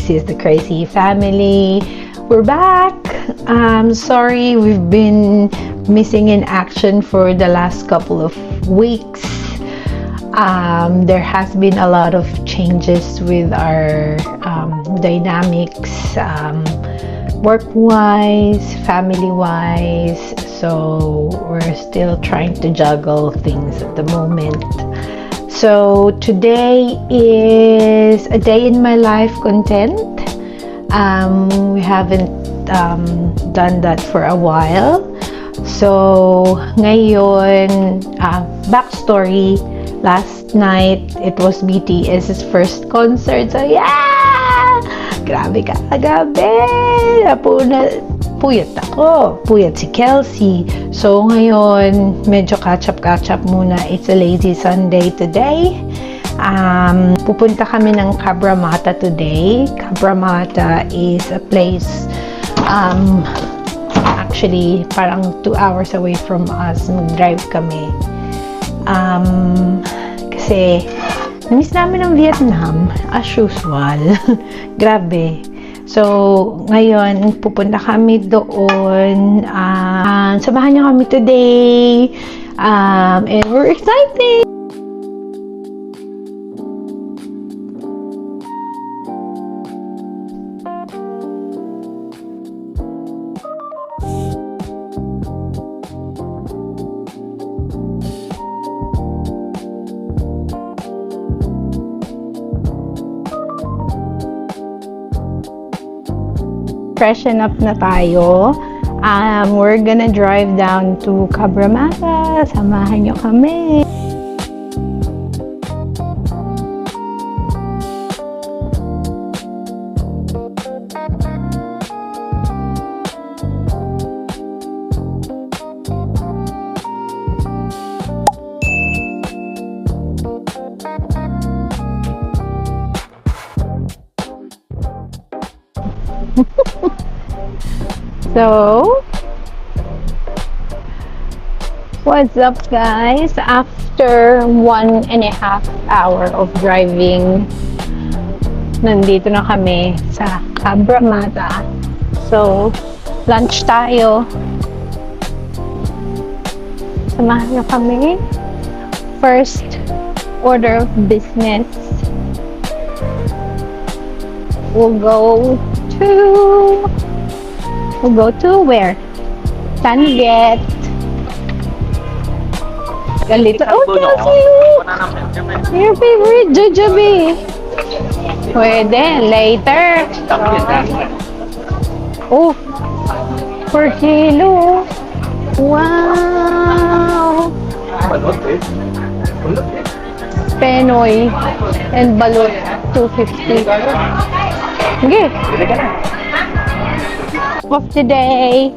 This is the Crazy Family. We're back. Sorry, we've been missing in action for the last couple of weeks. There has been a lot of changes with our dynamics, work-wise, family-wise. So we're still trying to juggle things at the moment. So today is a day in my life content. We haven't done that for a while. So ngayon, backstory, last night it was BTS's first concert. So yeah! Grabe ka gabi! Puyat ako. Puyat si Kelsey. So, ngayon, medyo catch-up muna. It's a lazy Sunday today. Pupunta kami ng Cabramatta today. Cabramatta is a place, actually, parang 2 hours away from us. Mag-drive kami. Kasi, namiss namin ang Vietnam, as usual. Grabe. So, ngayon, pupunta kami doon. Samahan niyo kami today. And we're excited! Freshen up na tayo. We're gonna drive down to Cabramatta. Samahan nyo kami. So, what's up guys? After 1.5 hour of driving, nandito na kami sa Cabramatta. So, lunch tayo. Samahan niyo kami. First order of business. We'll go to where? Tanget. Galito. Oh, Kelsey! Your favorite Jojobi. Pwede. Later. Oh. Per kilo. Wow. Penoy and balut 250. Okay. Of today,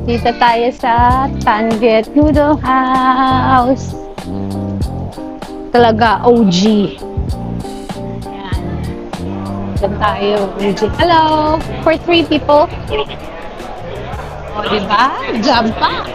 dito tayo sa Tanget Noodle House. Talaga OG. Ayan. Diyan tayo. OG. Hello! For 3 people. O, diba? Jump pa!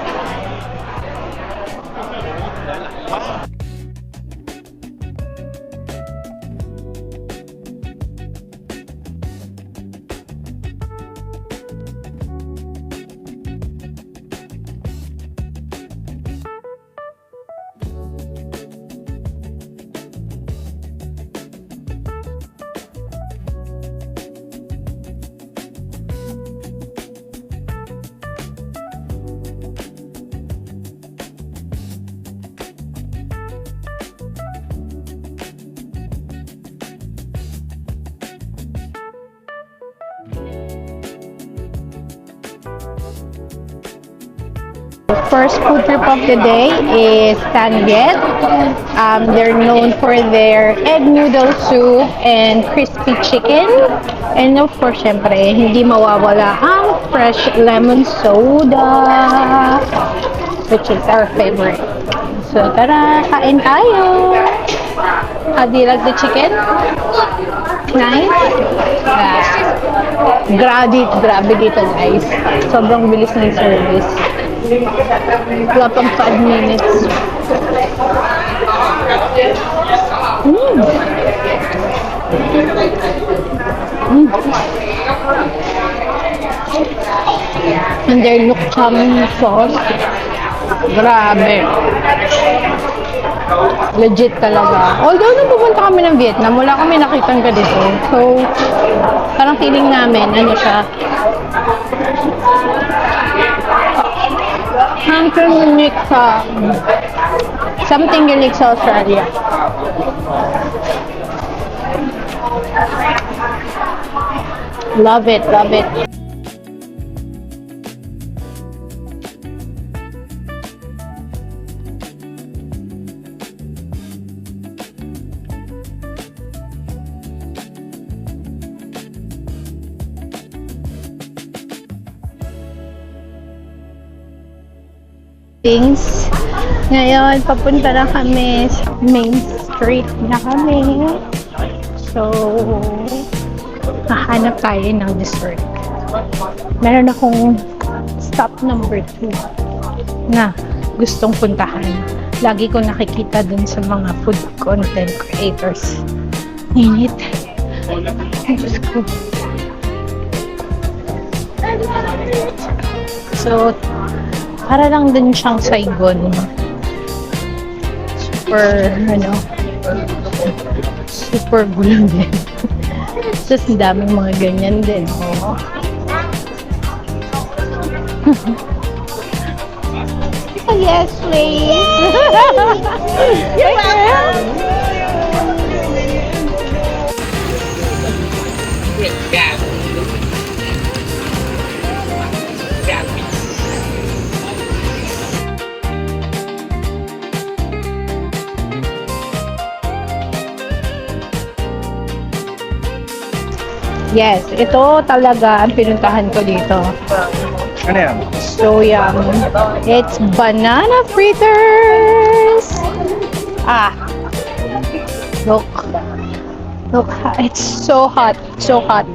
First food trip of the day is Tanget. They're known for their egg noodle soup and crispy chicken. And of course, syempre, hindi mawawala ang fresh lemon soda, which is our favorite. So, tara, kain tayo! How do you like the chicken? Nice? Grabe dito guys. Sobrang bilis ng service. Wala pang 5 minutes. And their nukam sauce. Grabe. Legit talaga. Although nung pupunta kami ng Vietnam, wala kami nakitang ganito. So, parang feeling namin, ano siya, something unique sa Australia. Love it, love it. Things. Ngayon, papunta na kami sa Main Street na kami. So, hahanap tayo ng dessert. Meron akong stop number 2 na gustong puntahan. Lagi ko nakikita dun sa mga food content creators. Init. Diyos ko. So, para lang din siyang Saigon. Super gulo din. Tapos daming mga ganyan din. Oh. Oh, yes, please. You're welcome. Yes, ito talaga ang pinuntahan ko dito. Ano yan? So yum. It's banana fritters. Look. Look, it's so hot. So hot.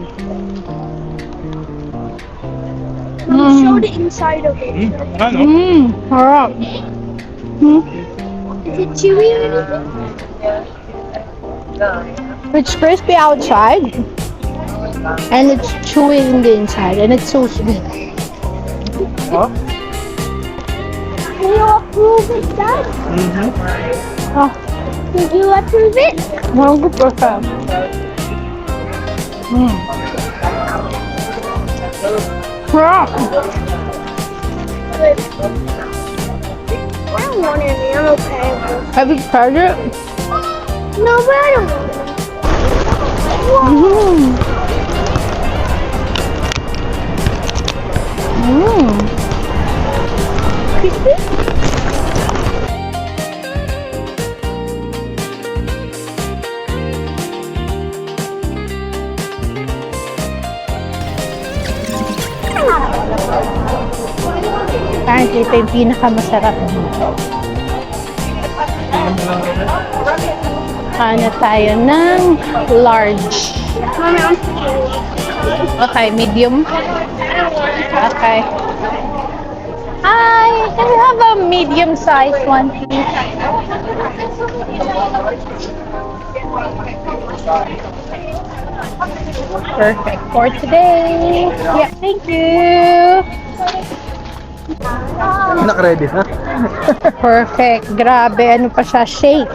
Show the inside of it. Ano? Harap. Is it chewy or anything? It's crispy outside. And it's chewy in the inside. And it's so sweet. Oh? Can you approve it, Dad? Oh, Did you approve it? 100%. Harap. I don't want any. I'm okay. Have you tried it? No, but I don't want crispy. Apparently, ito yung pinakamasarap dito. Hanap tayo ng large. Mommy, I'm Okay, medium. Okay. Hi, can we have a medium-sized one, please? Perfect for today. Yeah, thank you. Naka-ready na? Perfect. Grabe, ano pa siya? Shake.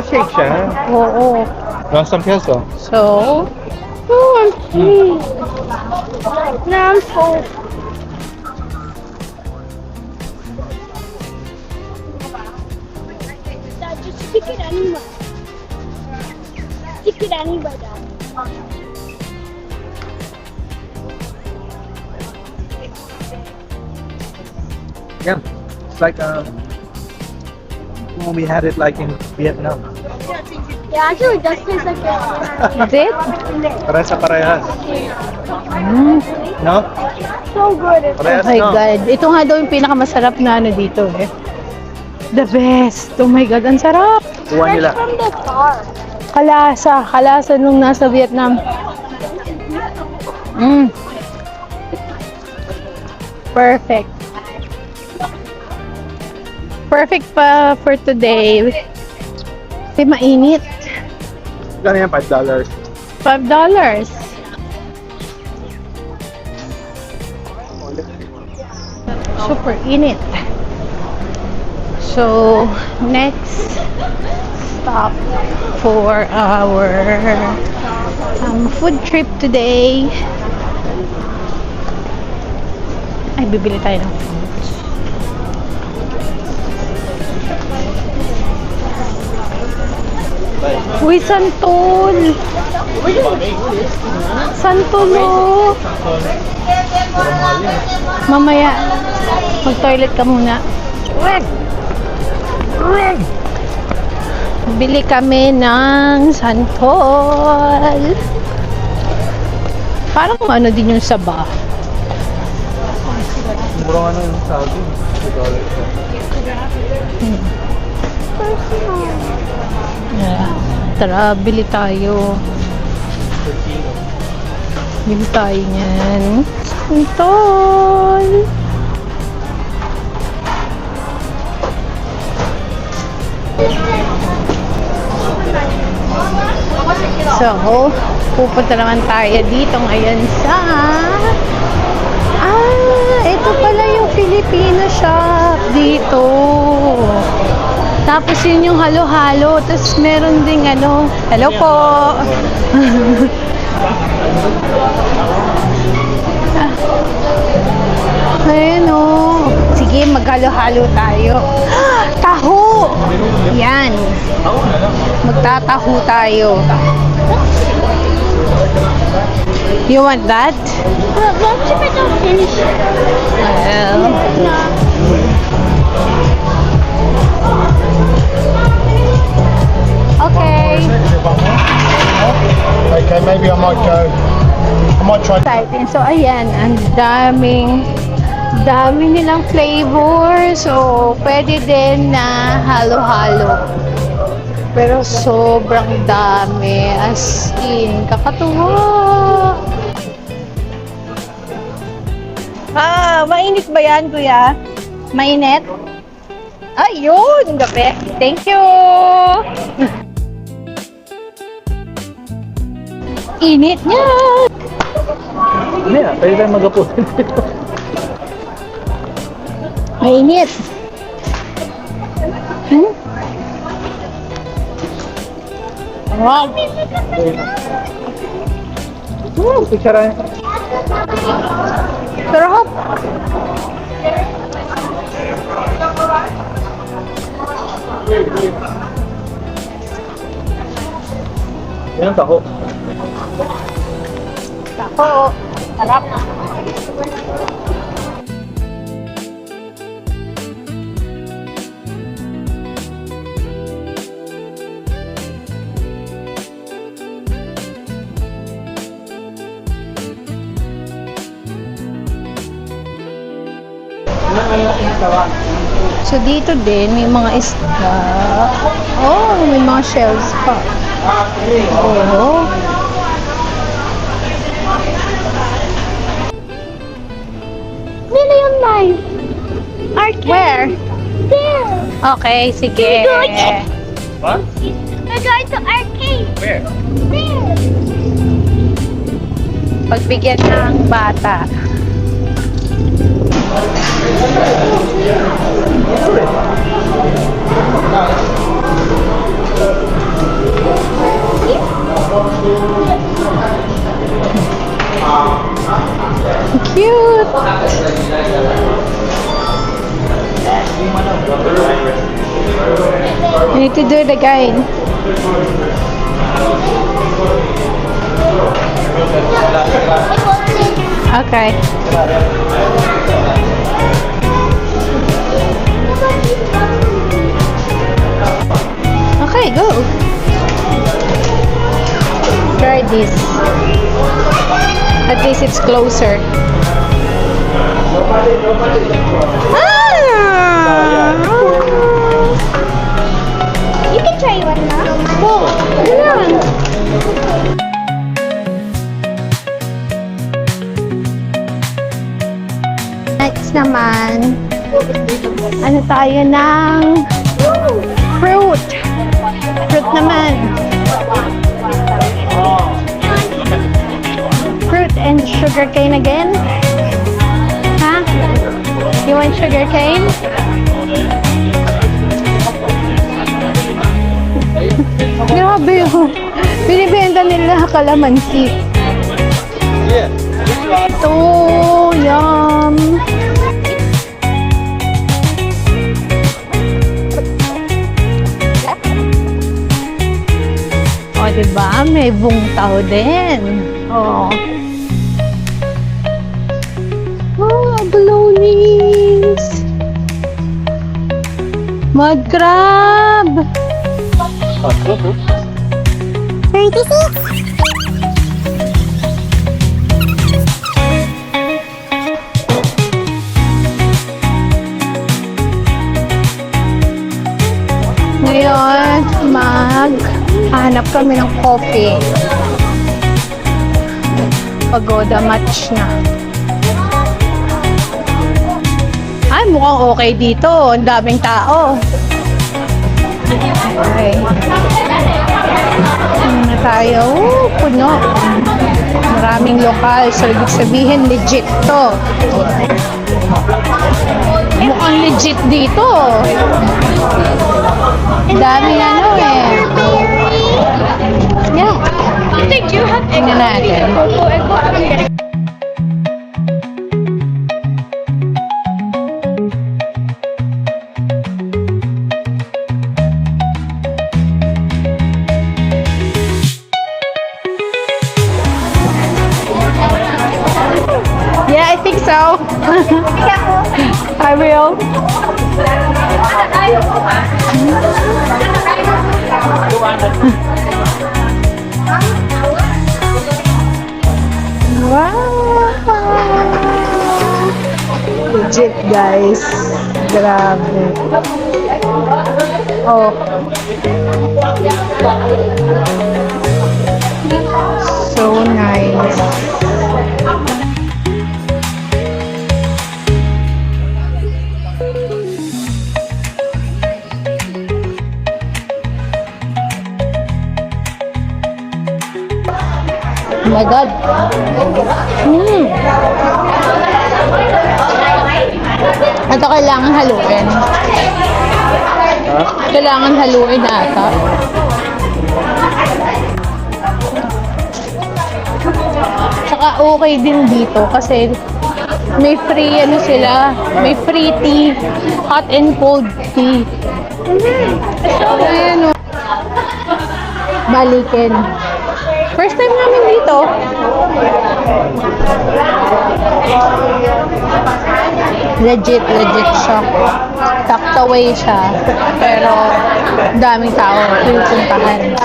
Shake siya. Oo. Nasa peso. So, I'm full. Now I'm full. Dad, just stick it anywhere. Stick it anywhere, Dad. Yeah. It's like when we had it like in Vietnam. Yeah, actually, it does taste like that. is it? Parehas sa parehas. No? So good. It's Oh Parehas my no? God. Ito nga daw yung pinakamasarap na ano dito eh. The best. Oh my God, ang sarap. Kuha fresh nila. from the farm. Kalasa nung nasa Vietnam. Perfect. Perfect pa for today. Kasi mainit. Gano'n yan? $5. $5. super init. So, next stop for our food trip today. Ay, bibili tayo ng fruits. Uy, santol! Santol, oh! Mamaya, mag-toilet ka muna. Bili kami ng santol. Parang ano din yung saba. Mura nga na yung sabi. Yeah. Tara, bili tayo. Bili tayo niyan. Santol! So, pupunta naman tayo dito ngayon sa ito pala yung Filipino shop dito. Tapos yun yung halo-halo. Tapos meron ding ano. Hello po. Ayan o. Sige, maghalo-halo tayo. Taho! Yan. Magtataho tayo. You want that? What if I don't finish it? Well, okay. Okay, maybe I might go. I might try. Exciting. So, ayan, ang dami nilang flavor. So, pwede din na halo-halo. Pero sobrang dami. As in, kakatuwa. Mainit ba yan, kuya? Mainit? Ayun, gabi. Thank you! Init niya! Hindi na, pwede tayo mag-apunin dito. Mainit. Wow. Picture yan. Sarap. Yan ang taho. Tako. Sarap. So dito din may mga isda. Oh, may mga shells pa. Oh. Nila yung live. Arcade. Where? There. Okay, sige. What? We're going to arcade. Where? There. Pagbigyan ng bata. Cute! You need to do it again. Okay. Okay, go. Try this. At least it's closer. You can try one now. Oh, ganun. Next naman, ano tayo ng fruit. Fruit naman. Fruit and sugar cane again? Huh? You want want sugar cane? Grabe yun. Binibenta nila kalamansi. Ito, yum. O, diba? May bungtaw din. O. Oh, abalonis. Mud crab. 36. Ngayon, maghanap kami ng coffee. Pagoda match na. Ay, mukhang okay dito. Ang daming tao. Okay. Na tayo. Puno. Maraming lokal. So, ibig sabihin, legit to. Mukhang legit dito. Daming ano eh. Yeah. Did you have Tingnan natin. Yeah, I think so. I will. Wow! Legit, guys. Grabe. Oh. So nice. Oh my God. Ito kailangan haluin. Kailangan haluin na ata. Tsaka okay din dito kasi may free ano sila, may free tea, hot and cold tea. Ayan o. Balikin. First time namin dito. Legit siya. Tucked away siya. Pero daming tao pinupuntahan.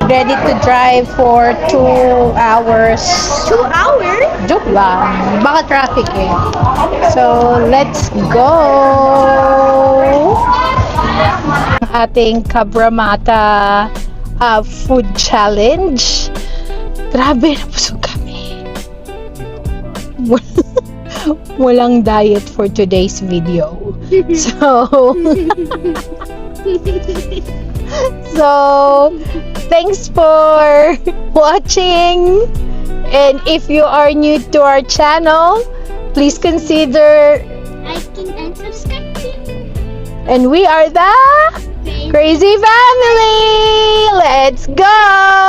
Ready to drive for 2 hours. 2 hours? Joke lang. Baka traffic eh. So, let's go! Ating Cabramatta food challenge. Grabe, napusog kami. Walang diet for today's video. So, thanks for watching. And if you are new to our channel, please consider Liking and subscribing. and we are the Crazy Family! Let's go!